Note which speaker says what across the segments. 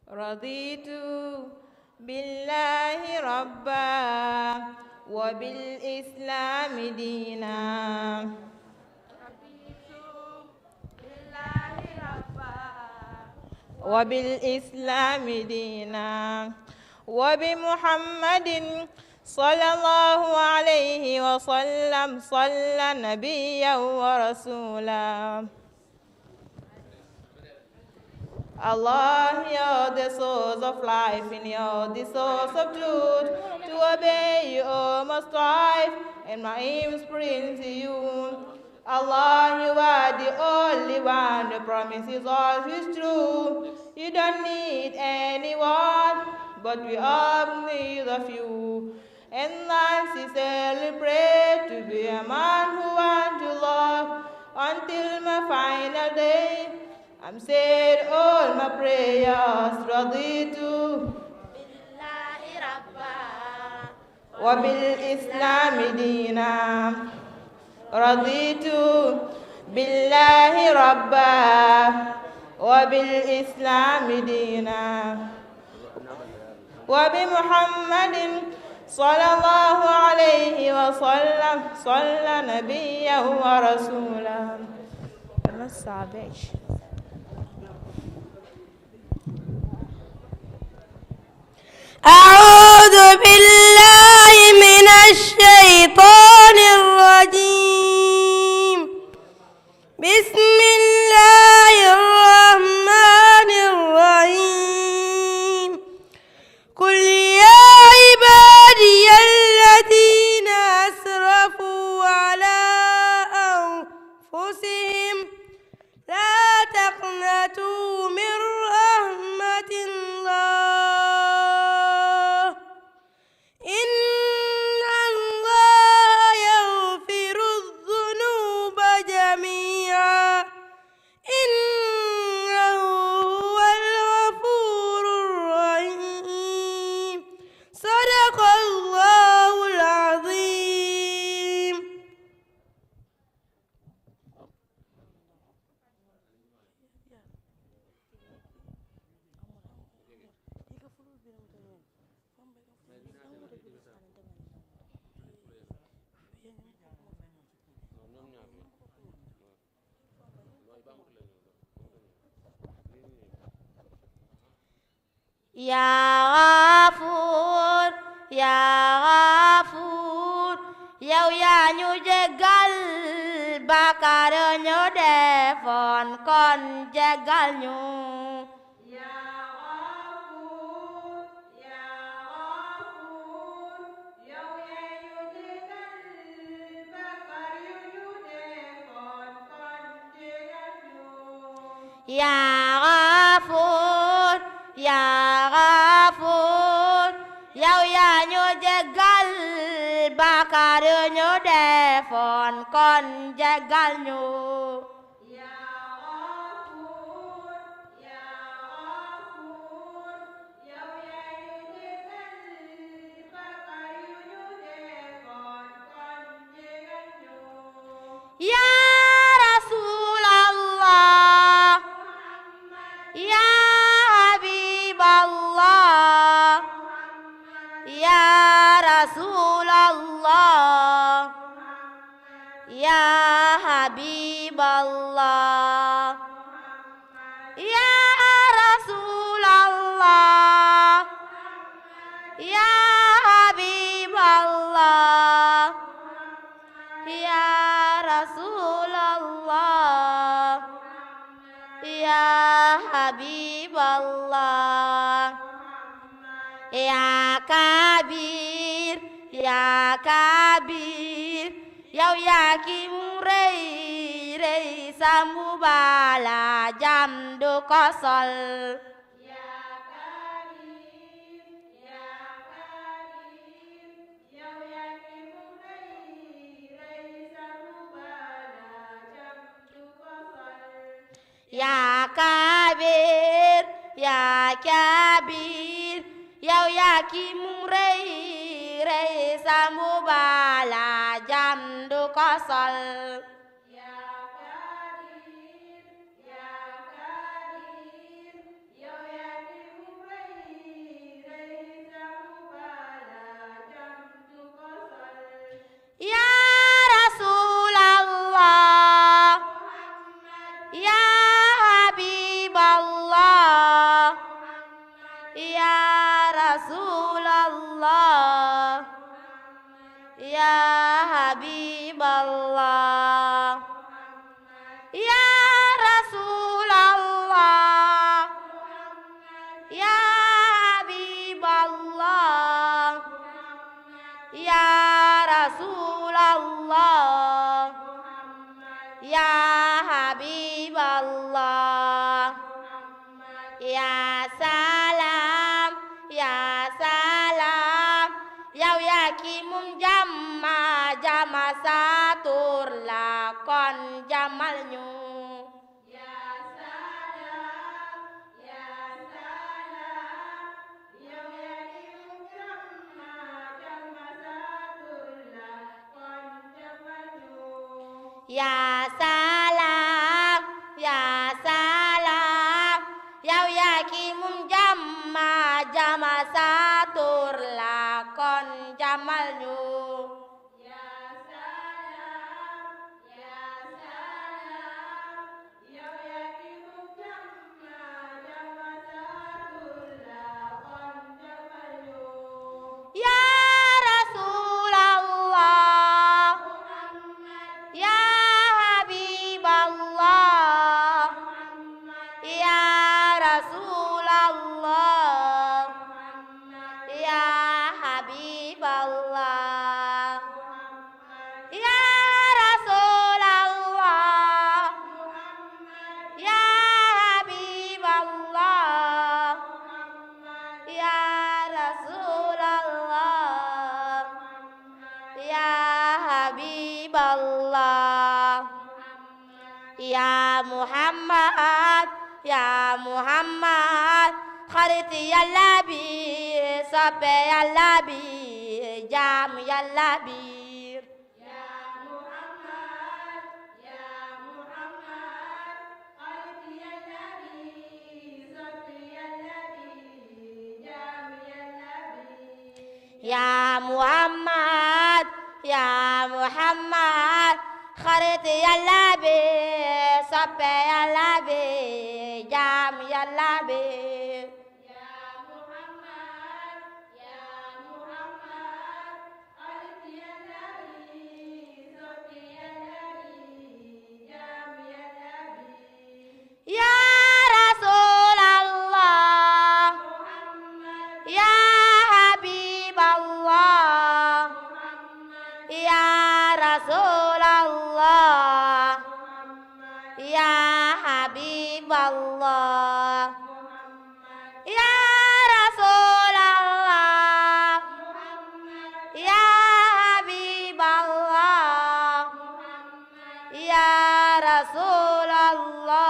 Speaker 1: رضيت بالله ربا وبالإسلام دينا وبالإسلام دينا وبمحمد صلى الله عليه وسلم صلى نبيا ورسولا. Allah, you're the source of life, and you're the source of truth. To obey you, oh, must strive, and my aim springs to you. Allah, you are the only one who promises all who's true. You don't need anyone, but we have need of you. And I sincerely pray to be a man who wants to love until my final day. I'm said all my prayers, raditu billahi rabba wa bil islami dina. Raditu billahi rabba wa bil islami dina. Wa bi Muhammadin sallallahu alayhi wa sallam salla nabiyyan wa rasulan. I'm a savage.
Speaker 2: أعوذ بالله من الشيطان الرجيم بسم الله الرحمن الرحيم قل يا عبادي الذين أسرفوا على أنفسهم لا تقنطوا من رحمة الله إن الله يغفر الذنوب جميعا إنه هو الغفور الرحيم صدق الله العظيم.
Speaker 1: yaa Ghafuur yow yaa ñu jéggal bàkkaar ñu defoon kon jéggal ñu. yaa Ghafuur yow yaa ñu jéggal bàkkaar ñu defoon kon jéggal ñu. yaa Ghafuur yow yaa ñu jéggal bàkkaar ñu defoon kon jéggal ñu. yaa Ghafuur yow yaa ñu jéggal bàkkaar ñu defoon kon jéggal ñu. yaa Rasuulallah yaa Habiiballah yaa Rasuulallah yaa Habiiballah yaa Rasuulallah yaa Habiiballah yaa Rasuulallah yaa Habiiballah yaa Kabiir yow yaa ki mu rëy rëy sambu bala jam du ko sol. yaa Kabiir yow yaa ki mu rëy rëy sambu bala jam du ko sol. yaa Kabiir yow yaa ki mu rëy rëy sambu bala jam du ko sol. yaa
Speaker 3: ya Habiballah. Ya salam, ya salam, yow yaa ki mum jàmma jàmma satur la kon jàmmal ñu. Ya salam, yow yaa ki mum jàmma jàmma satur la kon jàmmal ñu. Ya salam, yow yaa ki mum jàmma jàmma satur la kon jàmmal ñu. Ya salam, yow yaa ki mum jàmma jàmma satur la kon jàmmal ñu. Ya Rasulallah, ya Habiballah, ya Rasulallah, ya Habiballah, ya Rasulallah, ya Habiballah, ya Rasulallah, ya Habiballah, ya Muhammad, ya Muhammad, xarit Yàlla bi soppe Yàlla bi jaam Yàlla bi. Ya Muhammad, xarit Yàlla bi soppe Yàlla bi jaam Yàlla bi. Ya Muhammad, xarit Yàlla bi soppe Yàlla bi jaam Yàlla bi. Ya Muhammad, xarit Yàlla bi soppe Yàlla bi jaam Yàlla bi. Ya Rasulallah, ya Habiballah, ya Rasulallah, ya Habiballah, ya Rasulallah, ya Habiballah, ya Rasulallah,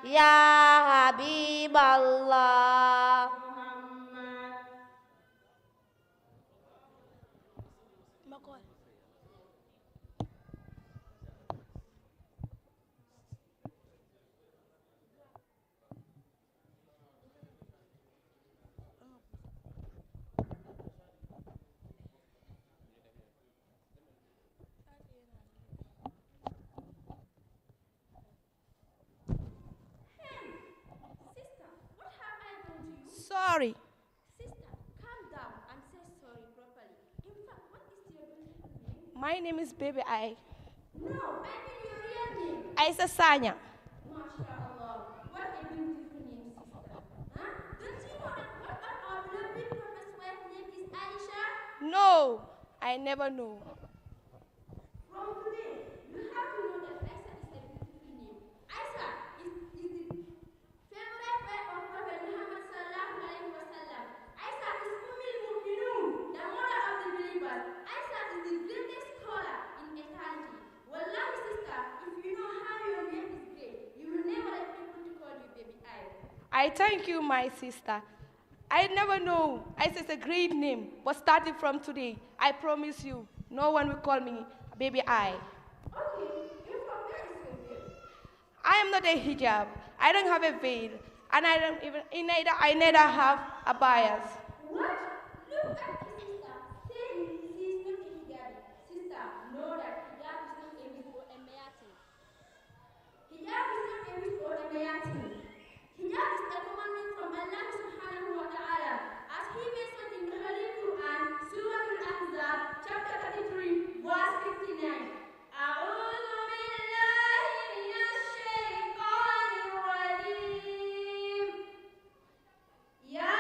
Speaker 3: ya Habiballah.
Speaker 2: Sorry.
Speaker 3: Sister, calm down and say sorry properly. In fact, what is your beautiful name?
Speaker 2: My name is Baby I.
Speaker 3: No, I mean your real name.
Speaker 2: Aisa Sanya.
Speaker 3: MashaAllah. What a beautiful name, sister. Huh? Don't you know that one of our beloved Prophet's wife's name is Aisha?
Speaker 2: No, I never knew.
Speaker 3: From today, you have to know that Aisha is a beautiful name. Aisha is the favorite wife of Prophet Muhammad sallallahu alaihi wasallam. Aisha is Ummul Mu'minun, the mother of the believers. Aisha is the greatest scholar in eternity. Wallahi, sister, if you know how your name is great, you will never let people to call you Baby I.
Speaker 2: I thank you, my sister. I never know. Aisa is a great name, but starting from today, I promise you, no one will call me Baby I.
Speaker 3: Okay, you from where is your veil?
Speaker 2: I am not a hijab. I don't have a veil, and I neither have a bias.
Speaker 3: What? Look at the sister. Saying she is not a hijabi. Sister, know that hijab is not a wig or a mayati. Hijab is not a wig or a mayati. Hijab is a commandment from Allah subhanahu wa ta'ala. As he mentioned in the Holy Quran, Surah Al-Ahzab, chapter 33, verse 59. أعوذ بالله من الشيطان الرجيم. يا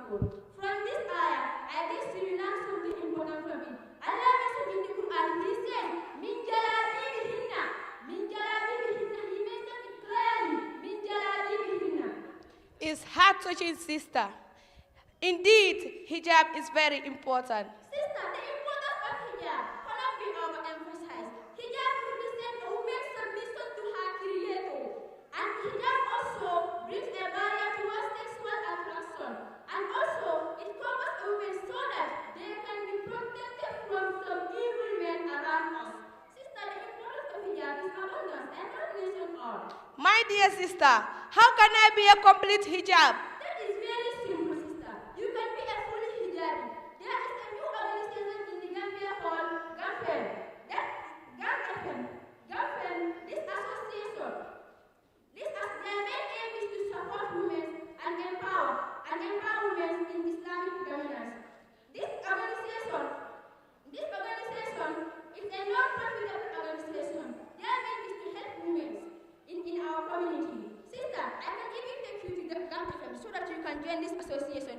Speaker 3: code. From this ayah, I guess you will learn something important from it. Allah mentioned in the Quran, He says, Min jalabibihinna. Min jalabibihinna. He mentioned it clearly. Min jalabibihinna.
Speaker 2: It's heart-touching, sister. Indeed, hijab is very important.
Speaker 3: Sister, the importance of hijab cannot be overemphasized. Hijab represents a woman's submission to her creator. And hijab also brings a barrier towards sexual attraction. And also, it covers a woman so that they can be protected from some evil men around us. Sister, the importance of hijab is abundant and not mentioned all.
Speaker 2: My dear sister, how can I be a complete hijab?
Speaker 3: That is very simple, sister. You can be a fully hijabi. There is a new organization in the Gambia called Gamfem. Gamfem, this association, their main aim is to support women and empower women in Islamic dominance. This organization is a non-profitable organization. Their aim is to help women in our community. Sister, I can even take you to Gamfem so that you can join this association.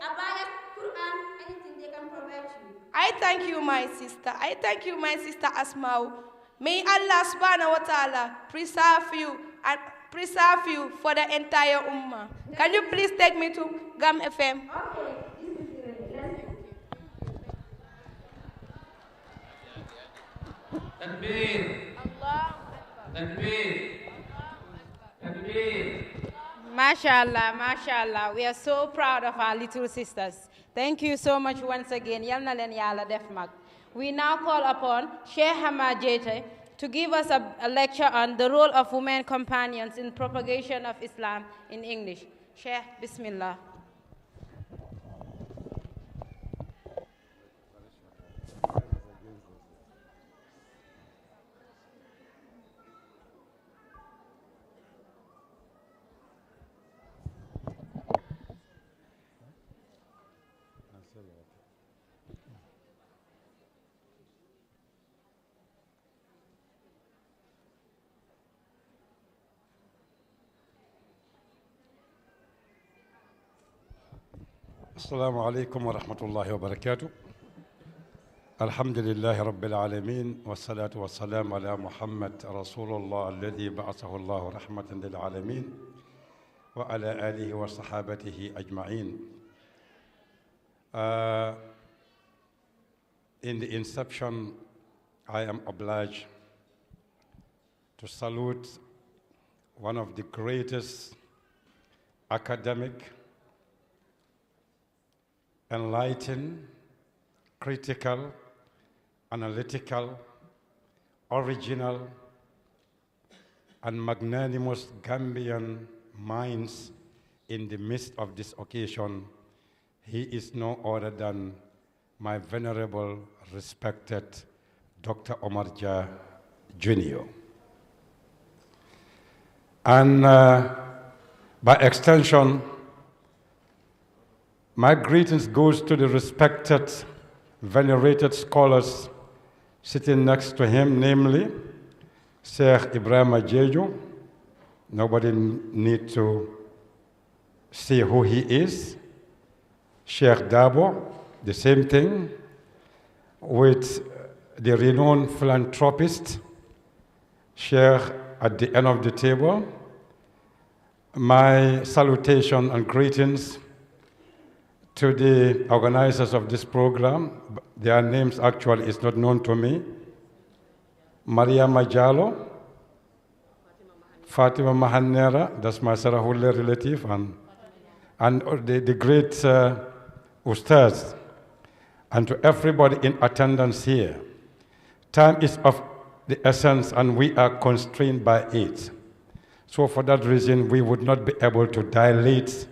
Speaker 3: Abayas, Quran, anything they can provide you.
Speaker 2: I thank you, my sister. Asmau. May Allah subhanahu wa ta'ala preserve you for the entire ummah. Can you please take me to Gam FM?
Speaker 3: Okay, this is ready.
Speaker 4: Takbir. Takbir. Takbir.
Speaker 1: MashaAllah, MashaAllah. We are so proud of our little sisters. Thank you so much once again. Yal na len Yalla def mag. We now call upon Sheikh Hamad Jete to give us a lecture on the role of women companions in propagation of Islam in English. Sheikh, Bismillah.
Speaker 5: السلام عليكم ورحمة الله وبركاته. الحمد لله رب العالمين والصلاة والسلام على محمد رسول الله الذي بعثه الله رحمة للعالمين وعلى آله وصحابته أجمعين. In the inception, I am obliged to salute one of the greatest academic, enlightened, critical, analytical, original, and magnanimous Gambian minds in the midst of this occasion. He is no other than my venerable, respected Dr. Omar Jah Jr. And by extension, my greetings goes to the respected, venerated scholars sitting next to him, namely Sheikh Ibrahim Ajeju. Nobody need to see who he is. Sheikh Dabo, the same thing, with the renowned philanthropist, Sheikh at the end of the table. My salutation and greetings to the organizers of this program. Their names actually is not known to me. Maria Majalo, Fatima Mahannera, that's my Sarahule relative, and the great Ustaz, and to everybody in attendance here. Time is of the essence and we are constrained by it. So for that reason, we would not be able to dilate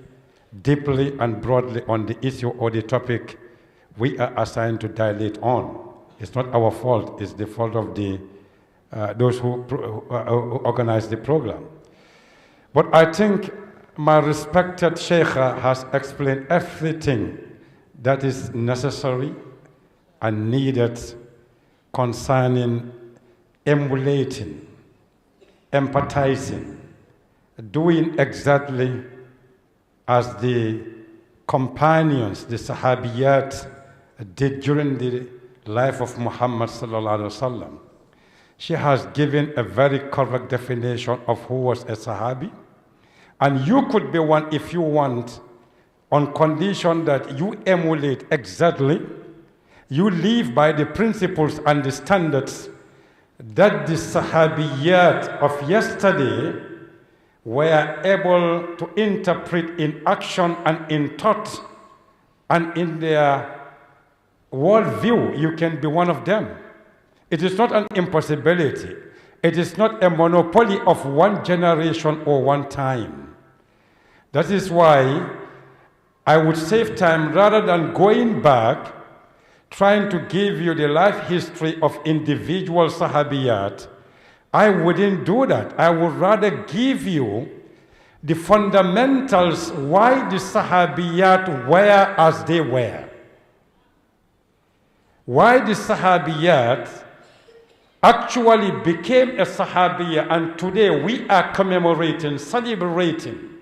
Speaker 5: deeply and broadly on the issue or the topic we are assigned to dilate on. It's not our fault, it's the fault of those who organize the program. But I think my respected Sheikha has explained everything that is necessary and needed concerning emulating, empathizing, doing exactly as the companions, the Sahabiyat, did during the life of Muhammad sallallahu alaihi wasallam. She has given a very correct definition of who was a Sahabi. And you could be one if you want, on condition that you emulate exactly, you live by the principles and the standards that the Sahabiyat of yesterday were able to interpret in action and in thought and in their worldview. You can be one of them. It is not an impossibility. It is not a monopoly of one generation or one time. That is why I would save time rather than going back, trying to give you the life history of individual Sahabiyat. I wouldn't do that. I would rather give you the fundamentals why the Sahabiyat were as they were. Why the Sahabiyat actually became a Sahabiya, and today we are commemorating, celebrating,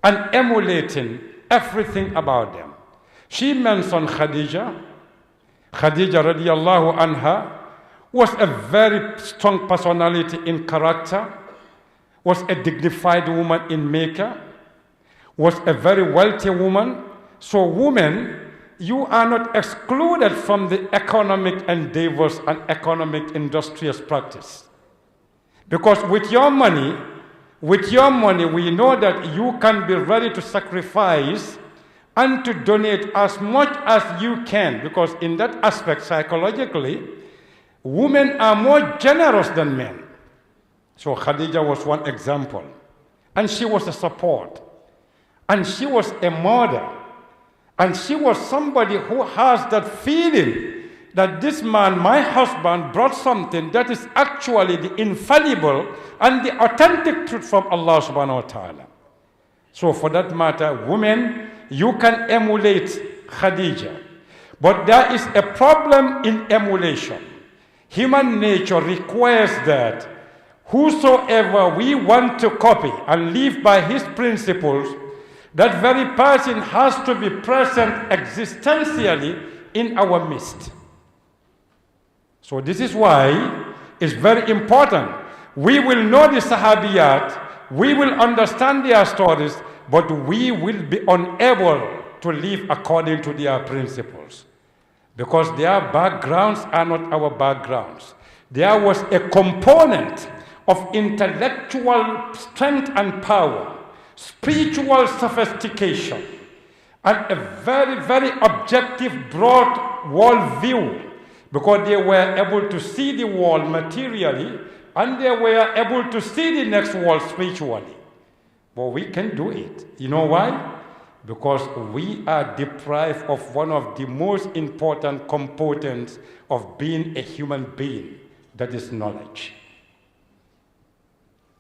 Speaker 5: and emulating everything about them. She mentioned Khadija. Khadija radiallahu anha was a very strong personality in character, was a dignified woman in Mecca, was a very wealthy woman. So women, you are not excluded from the economic endeavors and economic industrious practice. Because with your money, we know that you can be ready to sacrifice and to donate as much as you can, because in that aspect, psychologically, women are more generous than men. So Khadija was one example. And she was a support. And she was a mother. And she was somebody who has that feeling that this man, my husband, brought something that is actually the infallible and the authentic truth from Allah subhanahu wa ta'ala. So for that matter, women, you can emulate Khadija. But there is a problem in emulation. Human nature requires that whosoever we want to copy and live by his principles, that very person has to be present existentially in our midst. So this is why it's very important. We will know the Sahabiyat, we will understand their stories, but we will be unable to live according to their principles. Because their backgrounds are not our backgrounds. There was a component of intellectual strength and power, spiritual sophistication, and a very, very objective, broad worldview, because they were able to see the world materially and they were able to see the next world spiritually. But we can do it. You know why? Because we are deprived of one of the most important components of being a human being, that is knowledge.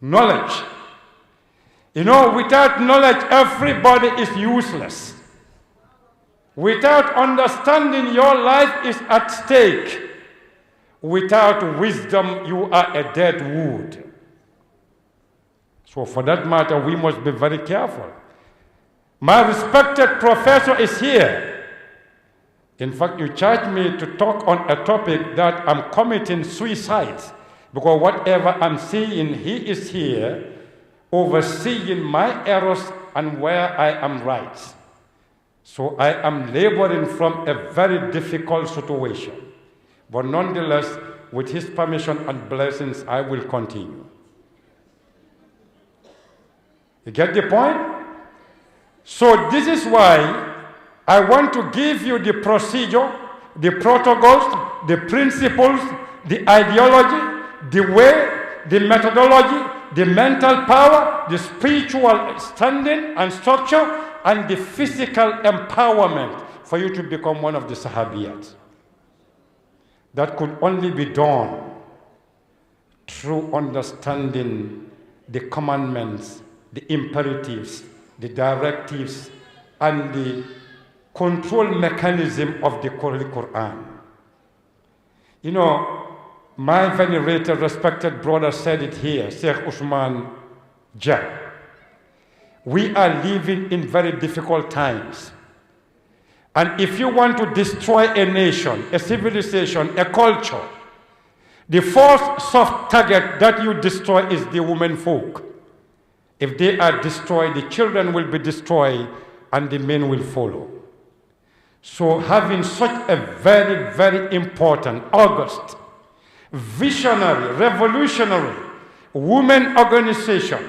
Speaker 5: Knowledge. You know, without knowledge, everybody is useless. Without understanding, your life is at stake. Without wisdom, you are a dead wood. So for that matter, we must be very careful. My respected professor is here. In fact, you charge me to talk on a topic that I'm committing suicide, because whatever I'm seeing, he is here overseeing my errors and where I am right. So I am laboring from a very difficult situation. But nonetheless, with his permission and blessings, I will continue. You get the point? So this is why I want to give you the procedure, the protocols, the principles, the ideology, the way, the methodology, the mental power, the spiritual standing and structure, and the physical empowerment for you to become one of the Sahabiyat. That could only be done through understanding the commandments, the imperatives, the directives, and the control mechanism of the Quran. You know, my venerated, respected brother said it here, Sheikh Usman Jah. We are living in very difficult times. And if you want to destroy a nation, a civilization, a culture, the first soft target that you destroy is the women folk. If they are destroyed, the children will be destroyed and the men will follow. So having such a very, very important, august, visionary, revolutionary women organization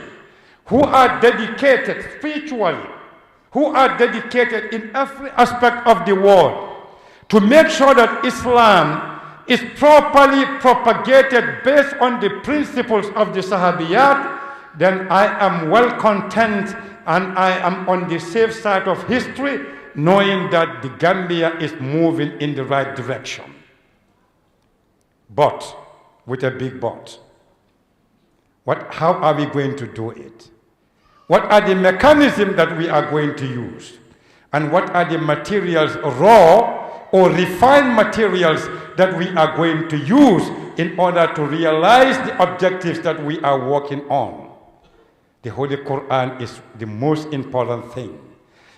Speaker 5: who are dedicated spiritually, who are dedicated in every aspect of the world to make sure that Islam is properly propagated based on the principles of the Sahabiyat, then I am well content and I am on the safe side of history, knowing that the Gambia is moving in the right direction. But, with a big but, how are we going to do it? What are the mechanisms that we are going to use? And what are the materials, raw or refined materials, that we are going to use in order to realize the objectives that we are working on? The Holy Quran is the most important thing.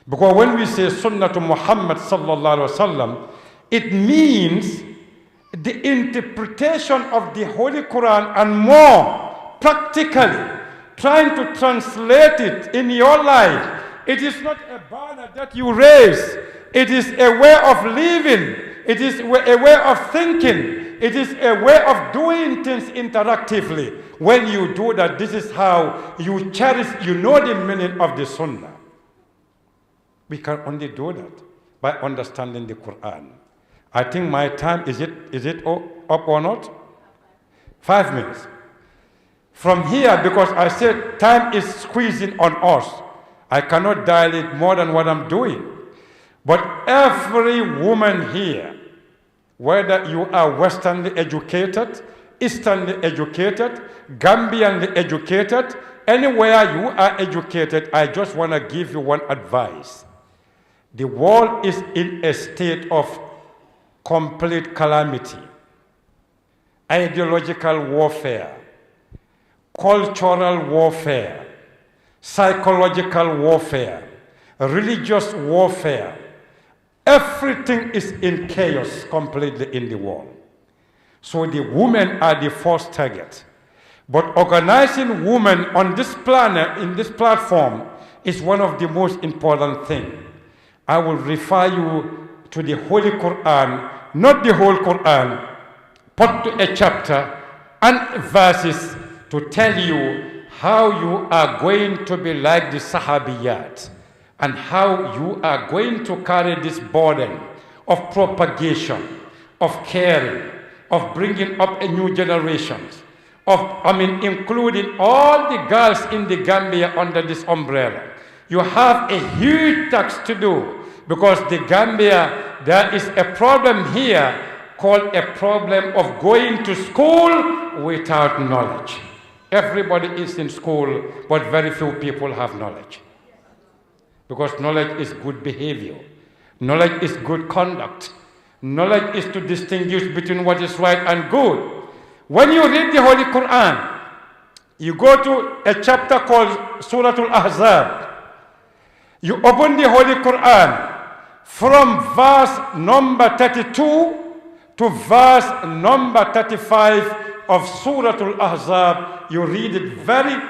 Speaker 5: Because when we say Sunnah to Muhammad sallallahu alaihi wasallam, it means the interpretation of the Holy Quran and more practically trying to translate it in your life. It is not a banner that you raise. It is a way of living. It is a way of thinking. It is a way of doing things interactively. When you do that, this is how you cherish, you know the meaning of the Sunnah. We can only do that by understanding the Quran. I think my time, is it up or not? 5 minutes. From here, because I said time is squeezing on us, I cannot dilate more than what I'm doing. But every woman here, whether you are Westernly educated, Easternly educated, Gambianly educated, anywhere you are educated, I just want to give you one advice. The world is in a state of complete calamity, ideological warfare, cultural warfare, psychological warfare, religious warfare. Everything is in chaos completely in the world. So the women are the first target. But organizing women on this planet, in this platform, is one of the most important things. I will refer you to the Holy Quran, not the whole Quran, but to a chapter and verses to tell you how you are going to be like the Sahabiyat and how you are going to carry this burden of propagation, of caring, of bringing up a new generations, including all the girls in the Gambia under this umbrella. You have a huge task to do because the Gambia, there is a problem here called a problem of going to school without knowledge. Everybody is in school, but very few people have knowledge. Because knowledge is good behavior. Knowledge is good conduct. Knowledge is to distinguish between what is right and good. When you read the Holy Quran, you go to a chapter called Surah Al-Ahzab. You open the Holy Quran from verse number 32 to verse number 35 of Surah Al-Ahzab. You read it very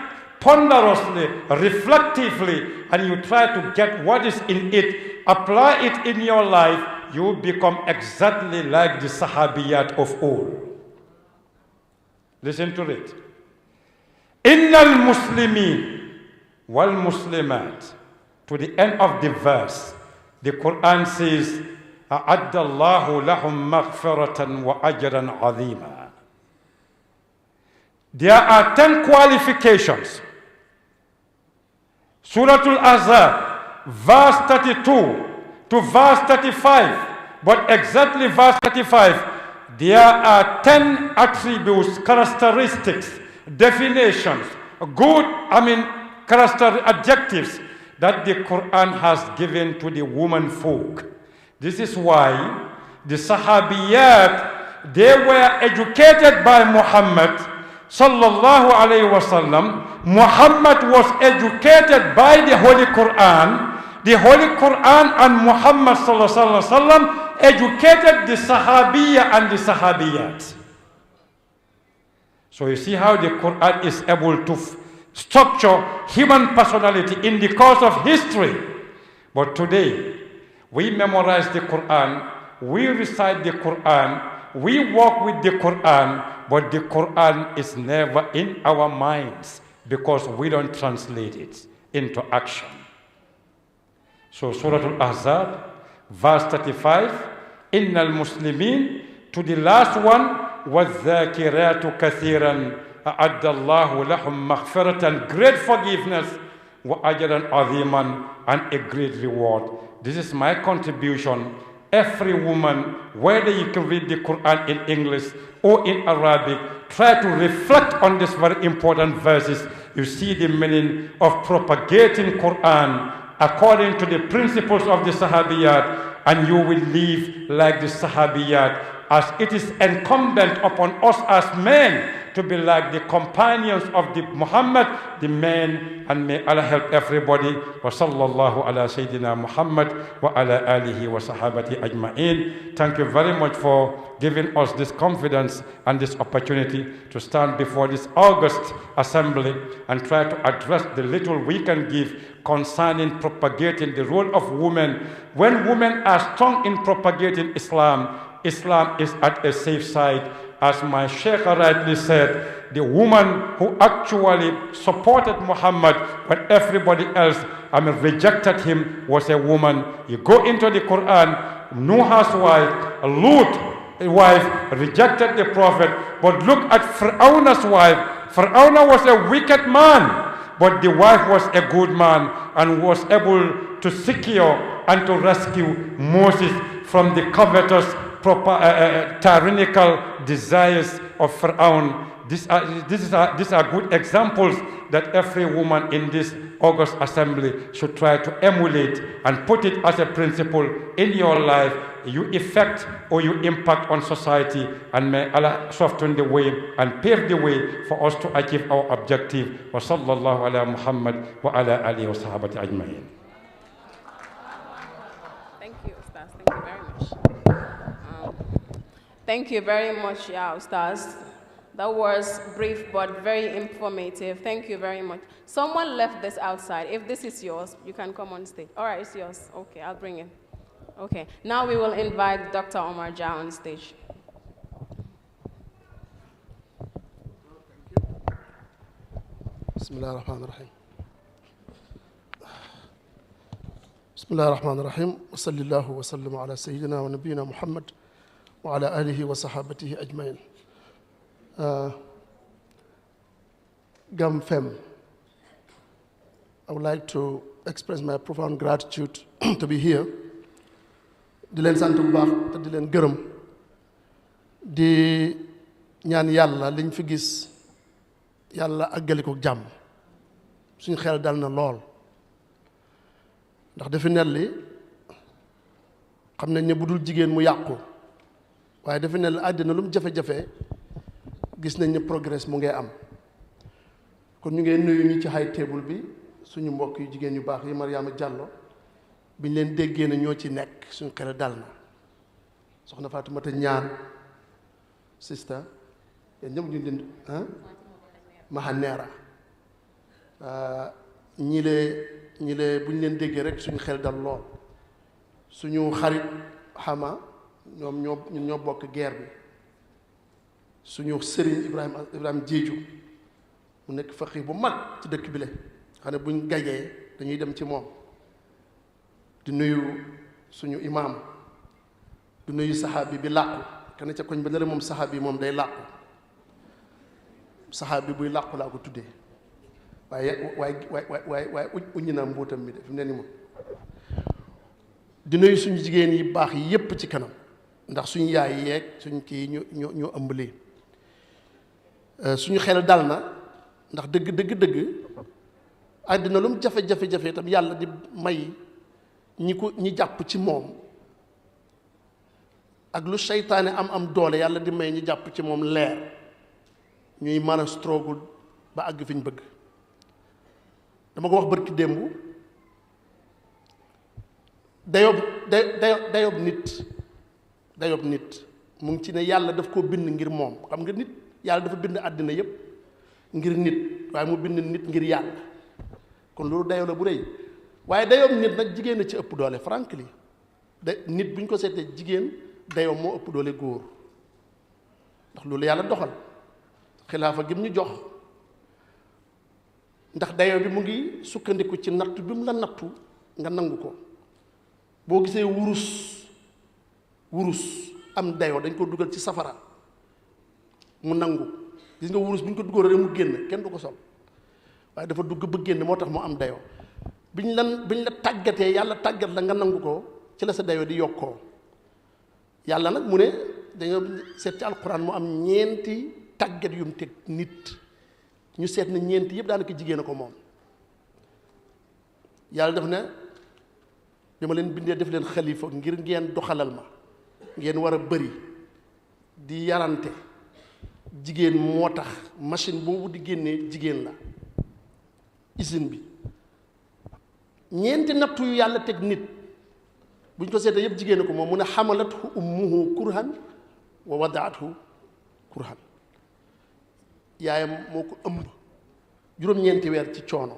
Speaker 5: ponderously, reflectively, and you try to get what is in it, apply it in your life, you become exactly like the Sahabiyat of old. Listen to it. Innal Muslimin wal Muslimat. To the end of the verse, the Quran says, أَعَدَّ اللَّهُ لَهُمْ مَغْفِرَةً وَأَجْرًا عَظِيمًا. There are 10 qualifications. Surah Al-Ahzab, verse 32 to verse 35, but exactly verse 35, there are 10 attributes, characteristics, definitions, adjectives that the Quran has given to the woman folk. This is why the Sahabiyat, they were educated by Muhammad sallallahu alayhi wasallam. Muhammad was educated by the Holy Quran. The Holy Quran and Muhammad sallallahu alaihi wasallam educated the Sahabiya and the Sahabiyat. So you see how the Quran is able to structure human personality in the course of history. But today, we memorize the Quran, we recite the Quran, we walk with the Quran, but the Quran is never in our minds because we don't translate it into action. So Surah Al-Ahzab, verse 35, Innal Muslimin, to the last one, وَالذَّاكِرَاتُ كَثِيرًا أَعَدَّ اللَّهُ لَهُمْ مَغْفِرَةً, great forgiveness, وَأَجْرًا عَظِيمًا, and a great reward. This is my contribution. Every woman, whether you can read the Quran in English or in Arabic, try to reflect on these very important verses. You see the meaning of propagating Quran according to the principles of the Sahabiyat, and you will live like the Sahabiyat, as it is incumbent upon us as men to be like the companions of the Muhammad, the men, and may Allah help everybody. Wa sallallahu ala Sayyidina Muhammad wa ala alihi wa sahabati ajma'in. Thank you very much for giving us this confidence and this opportunity to stand before this august assembly and try to address the little we can give concerning propagating the role of women. When women are strong in propagating Islam, Islam is at a safe side. As my Sheikh rightly said, the woman who actually supported Muhammad when everybody else rejected him was a woman. You go into the Quran, Nuh's wife, Lut wife rejected the Prophet, but look at Fir'aun's wife. Fir'aun was a wicked man, but the wife was a good man and was able to secure and to rescue Moses from the covetous tyrannical desires of Pharaoh. These are good examples that every woman in this August assembly should try to emulate and put it as a principle in your life. You affect or you impact on society, and may Allah soften the way and pave the way for us to achieve our objective. Wa sallallahu ala Muhammad wa ala alihi wa sahabati ajma'in.
Speaker 6: Thank you, Ustaz. Thank you very much. Thank you very much, Ustaz. That was brief but very informative. Thank you very much. Someone left this outside. If this is yours, you can come on stage. All right, it's yours. Okay, I'll bring it. Okay, now we will invite Dr. Omar Jah on stage.
Speaker 7: Bismillah ar-Rahman ar-Rahim. Bismillah ar-Rahman ar-Rahim. Wa sallallahu wa sallam ala Sayyidina wa Nabiyina Muhammad wa ala alihi wa sahabatihi ajmain. Gamfem, I would like to express my profound gratitude to be here. Di leen sant bu baax te di leen gërëm di ñaan yàlla liñ fi gis yàlla àggali ko jàmm suñu xel dal na lool ndax dafa nelli xam nañ ne bu dul jigéen mu yàqu waaye dafa nelli àddina lu mu jafe-jafe gis nañ ne progrès mu ngay am kon ñu ngi nuyu ñi ci high table bi suñu mbokk yu jigéen yu baax yi Mariama Diallo biñ leen déggee na ñoo ci nekk suñu xel dal na soxna Fatoumata ñaan sista yéen ñëpp ñu leen Mahaneera ñi lee bu ñu leen déggee rek suñu xel dal lool suñu xarit xama ñoom ñun ñoo bokk guerre bi suñu sëriñ Ibrahima Jeeju mu nekk faqih bu mag ci dëkk bi la xam ne buñ gajee dañuy dem ci moom di nuyu suñu imam di nuyu saxaabi bi làqu kenn ca koñ ba ne moom saxaabi moom day làqu saxaabi buy làqu laa ko tuddee waaye uññi naa mbóotam mi de fi mu ne ni moom di nuyu suñu jigéen yi baax yi yépp ci kanam ndax suñu yaay yeeg suñu kii ñu ëmb lii suñu xel dal na ndax dëgg àddina lu mu jafe-jafe itam yàlla di may ñi jàpp ci moom ak lu seytaane am doole yàlla di may ñi jàpp ci moom leer ñuy mën a struggle ba àgg fi ñu bëgg dama ko wax barki démb dayob nit mu ngi ci ne yàlla daf koo bind ngir moom xam nga nit yàlla dafa bind àddina yépp ngir nit waaye mu bind nit ngir yàlla kon loolu dayo la bu rëy waaye dayob nit nag jigéen a ci ëpp doole frankly nit bu ñu ko seetee jigéen dayob moo ëpp doole góor ndax loolu yàlla doxal xilaafa gi mu ñu jox ndax dayo bi mu ngi sukkandiku ci nattu bi mu la nattu nga nangu ko boo gisee wurus am dayo dañ ko dugal ci safara mu nangu gis nga wurus bu ñu ko dugal rek mu génn kenn du ko sol waaye dafa dugg ba génn moo tax mu am dayo biñ la tàggatee yàlla tàggat la nga nangu ko ci la sa dayo di yokkoo yàlla nag mu ne dañoo seet ci alquran mu am ñeenti tàggat yum teg nit ñu seet na ñeenti yëpp daanaka jigéen a ko moom yàlla def ne bi ma leen bindee def leen xalifa ngir ngeen doxalal ma ngeen war a bëri di yarante jigéen moo tax machine boobu di génnee jigéen la usine bi ñeenti nattu yu yàlla teg nit bu ñu ko seetee yëpp jigéen ko moom mu ne xamalathu ummuhu kurhan wa wadaathu kurhan yaayam moo ko ëmb juróom-ñeenti weer ci coono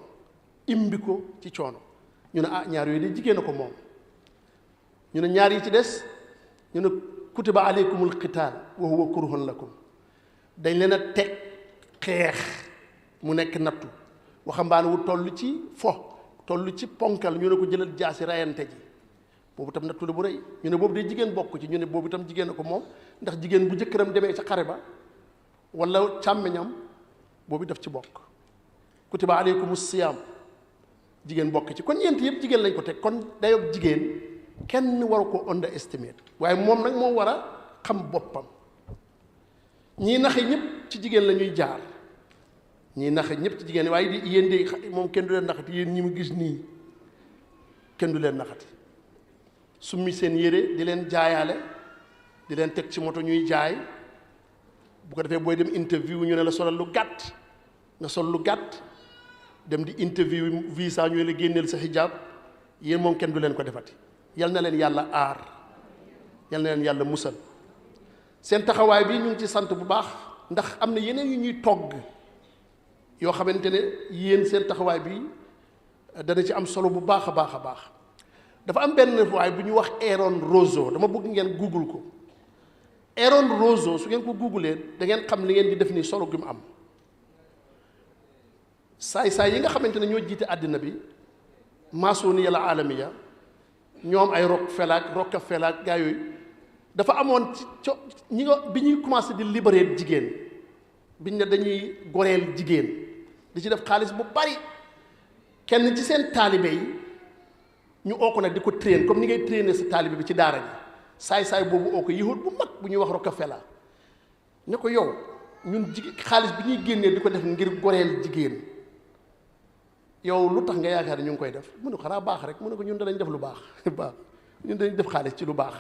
Speaker 7: imbi ko ci coono ñu ne ñaar yooyu de jigéen a ko moom ñu ne ñaar yi ci des ñu ne kutiba aleykumul qitaal wa huwa kurhun lakum dañ leen a teg xeex mu nekk nattu waxambaane wu toll ci toll ci ponkal ñu ne ko jëlal jaasi rayante ji boobu tam nattu la bu rëy ñu ne boobu de jigéen bokk ci ñu ne boobu itam jigéen a ko moom ndax jigéen bu jëkkëram demee ca xare ba wala càmmiñam boobu daf ci bokk kutiba aleykumus siyaam jigéen bokk ci kon ñeent yëpp jigéen lañ ko teg kon dayob jigéen kenn waru ko underestimate waaye moom nag moo war a xam boppam ñii naxe ñëpp ci jigéen la ñuy jaar ñii naxe ñëpp ci jigéen waaye di yéen de moom kenn du leen naxati yéen ñi mu gis nii kenn du leen naxati summi seen yére di leen jaayaale di leen teg ci moto ñuy jaay bu ko defee booy dem interview ñu ne la solal lu gàtt nga sol lu gàtt dem di interview visa ñu la génneel sa hijab yéen moom kenn du leen ko defati yal na leen yàlla aar yal na leen yàlla musal seen taxawaay bi ñu ngi ci sant bu baax ndax am na yeneen yu ñuy togg yoo xamante ne yéen seen taxawaay bi dana ci am solo bu baax a baax a baax dafa am benn waay bu ñu wax Aaron Rosso dama bëgg ngeen google ko Aaron Rosso su ngeen ko googlee da ngeen xam li ngeen di def ni solo gi mu am saay-saay yi nga xamante ne ñoo jiite àddina bi maasoniya la alamiya ñoom ay Rockefeller ak gaa yooyu dafa amoon ci ñi nga bi ñuy commencé di libérer jigéen biñ ne dañuy goreel jigéen di ci def xaalis bu bari kenn ci seen taalibe yi ñu oo ko nag di ko train comme ni ngay trainer sa taalibe bi ci daara ji saay-saay boobu oo ko yahud bu mag bu ñuy wax Rockefeller ne ko yow ñun xaalis bi ñuy génnee di ko def ngir goreel jigéen yow lu tax nga yaakaar ne ñu ngi koy def mu ne ko xanaa baax rek mu ne ko ñun danañ def lu baax ñun danañ def xaalis ci lu baax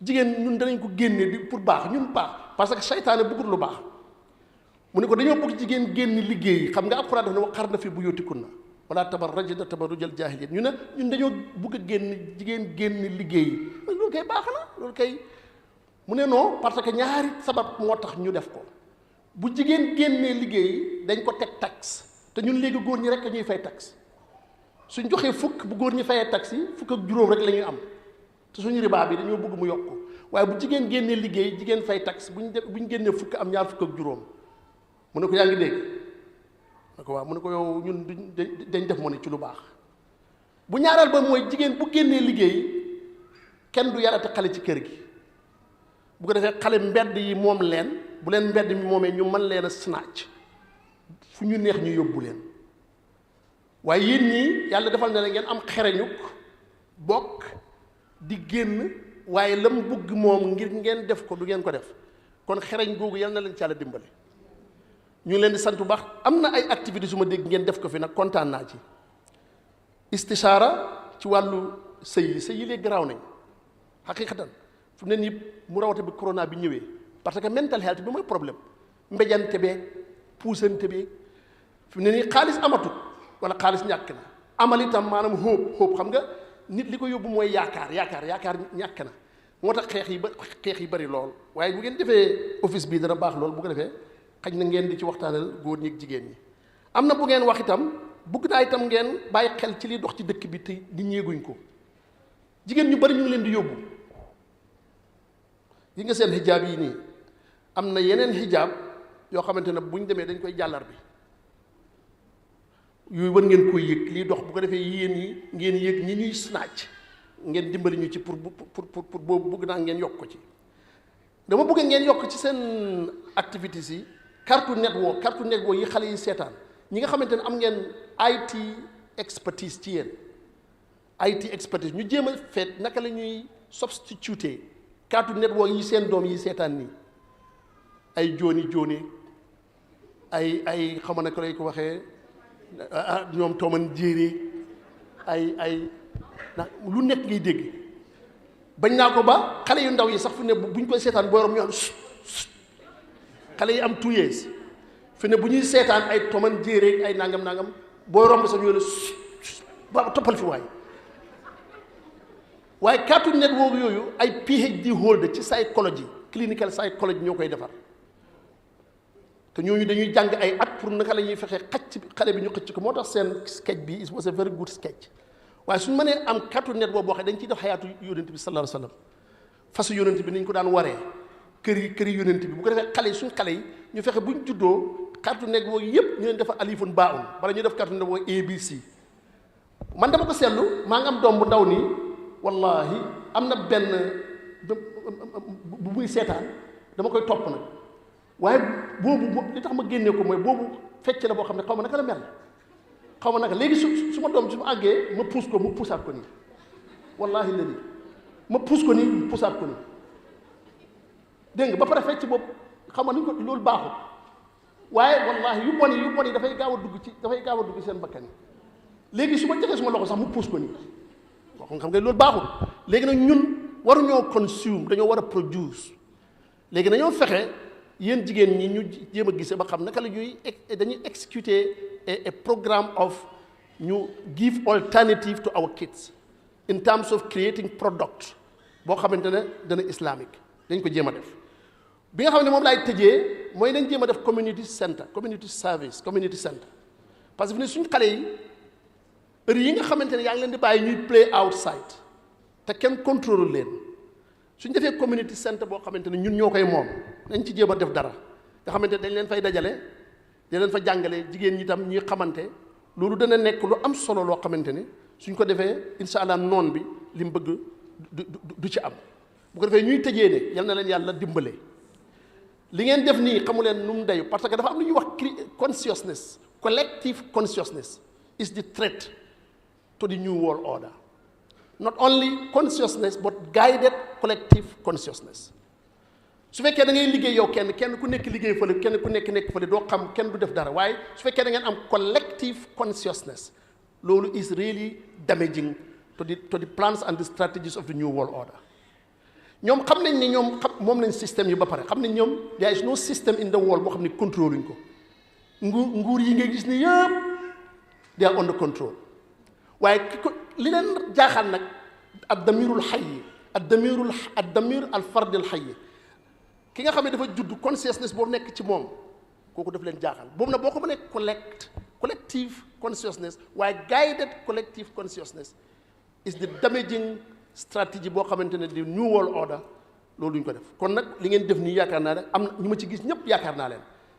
Speaker 7: jigéen ñun danañ ko génne di pour baax ñun baax parce que seytaane bëggul lu baax mu ne ko dañoo bëgg jigéen génn liggéey xam nga alxuraan daf ne waqarna fi buyutikunna wala tabarrajna tabarrujal jaahiliya ñu ne ñun dañoo bëgg a jigéen génn liggéey loolu kay baax na loolu kay mu ne non parce que ñaari sabab moo tax ñu def ko bu jigéen génnee liggéey dañ ko teg taxe te ñun léegi góor ñi rek ñuy fay taxe suñ joxee fukk bu góor ñi fayee taxe yi fukk ak juróom rek la ñuy am te suñu riba bi dañoo bëgg mu yokk waaye bu jigéen génnee liggéey jigéen fay taxe bu ñu génnee fukk am ñaar fukk ak juróom mu ne ko yaa ngi dégg ne ko waaw mu ne ko yow ñun dañ def moo ne ci lu baax bu ñaareel ba mooy jigéen bu génnee liggéey kenn du yarate xale ci kër gi bu ko defee xale mbedd yi moom leen bu leen mbedd mi moomee ñu mën leen a snatch fu ñu neex ñu yóbbu leen waaye yéen ñii yàlla defal na ngeen am xereñuk bokk di génn waaye la mu bëgg moom ngir ngeen def ko du ngeen ko def kon xereñ googu yal na leen ci yàlla dimbale ñu ngi leen di sant bu baax am na ay activités su ma dégg ngeen def ko fi nag kontaan naa ci istishaara ci wàllu sëy yi léegi garaaw nañ xaqiqatan fu mu ne nii mu rawate bi corona bi ñëwee parce que mental health bi mooy problème mbéjante beeg puusante beeg fi mu ne nii xaalis amatut wala xaalis ñàkk na amal itam maanaam hope xam nga nit li ko yóbbu mooy yaakaar ñàkk na moo tax xeex yi bari lool waaye bu ngeen defee office bi dana baax lool bu ko defee xaj na ngeen di ci waxtaanal góor ñi ak jigéen ñi am na bu ngeen wax itam bugg naa itam ngeen bàyyi xel ci liy dox ci dëkk bi te di ñeeguñ ko jigéen ñu bari ñu ngi leen di yóbbu yi nga seen hijab yi nii am na yeneen hijab yoo xamante ne bu ñu demee dañ koy jàllar bi yooyu war ngeen koy yëg liy dox bu ko defee yéen yi ngeen yëg ñi ñuy snatch ngeen dimbali ñu ci pour boobu bëgg naa ngeen yokk ko ci dama bëgg ngeen yokk ci seen activités yi Cartoon Network yi xale yi seetaan ñi nga xamante ne am ngeen IT expertise ci yéen IT expertise ñu jéem a feet naka la ñuy substituter Cartoon Network yi seen doom yi seetaan nii ay jooni ay xama na ko lay ko waxee ñoom tooman jéeri ay lu nekk ngay dégg bañ naa ko ba xale yu ndaw yi sax fu ne bu ñu koy seetaan boorom ñu am xale yi am 2 years fi ne bu ñuy seetaan ay tooman jéeri ay nangam booy romb sax ñu ne ba toppal fi waaye Cartoon Network yooyu ay PhD holder ci psychology clinical psychology ñoo koy defar te ñooñu dañuy jàng ay at pour naka la ñuy fexee xacc xale bi ñu xëcc ko moo tax seen sketch bi it was a very good sketch waaye suñu mënee am Cartoon Network boo xam dañ ciy def xayaatu yonent bi sallallahu alayhi wa sallam fasu yonent bi nañ ko daan waree kër yi yonent bi bu ko defee xale yi suñ xale yi ñu fexe bu ñu juddoo Cartoon Network yëpp ñu leen defal alifun baun wala ñu def Cartoon Network ABC man dama ko seetlu maa ngi am doom bu ndaw nii wallahi am na benn bu muy seetaan dama koy topp nag waaye boobu li tax ma génnee ko mooy boobu fecc la boo xam ne xaw ma naka la mel xaw ma naka léegi su ma doom su ma àggee ma puus ko mu puusaat ko nii wallahi léegi ma puus ko nii mu puusaat ko nii dégg nga ba pare fecc boobu xam nga ni ko loolu baaxul waaye wallahi yu bon yi dafay gaaw a dugg seen bakkan yi léegi su ma joxee suma loxo sax mu puus ko nii waxum xam nga loolu baaxul léegi nag ñun waruñoo consume dañoo war a produce léegi nañoo fexe yéen jigéen ñi ñu jéem a gisee ba xam naka la ñuy dañuy executer a programme of ñu give alternative to our kids in terms of creating product boo xamante ne dana islamique dañ ko jéem a def bi nga xam ne moom laay tëjee mooy dañ jéem a def community center community service community center parce que fi ne suñ xale yi heure yi nga xamante ne yaa ngi leen di bàyyi ñuy play outside te kenn contrôle leen suñ defee community center boo xamante ne ñun ñoo koy moom nañ ci jéem a def dara nga xamante ne dañ leen fay dajale dañ leen fa jàngale jigéen ñi tam ñuy xamante loolu dana nekk lu am solo loo xamante ne suñ ko defee incha allah noon bi li mu bëgg du ci am bu ko defee ñuy tëjee ne yal na leen yàlla dimbale li ngeen def nii xamu leen nu mu dayu parce que dafa am lu ñuy wax consciousness collective consciousness is the threat to the new world order. Not only consciousness, but guided collective consciousness. su fekkee da ngay liggéey yow kenn ku nekk liggéey fële kenn ku nekk fële doo xam kenn du def dara waaye su fekkee da ngeen am collective consciousness loolu is really damaging to the plans and the strategies of the new world order. ñoom xam nañ ne ñoom moom nañ système yi ba pare xam nañ ñoom there is no system in the world boo xam ne contrôle luñ ko nguur yi ngay gis ni yëpp they are under control waaye li leen jaaxal nag ad-damirul hayy ad-damir al-fard al-hayy ki nga xam ne dafa judd consciousness boobu nekk ci moom kooku daf leen jaaxal boobu nag boo ko mënee collective consciousness waaye guided collective consciousness is the damaging strategy boo xamante ne di new world order loolu duñ ko def kon nag li ngeen def nii yaakaar naa ne am na ñu ma ci gis ñëpp yaakaar naa leen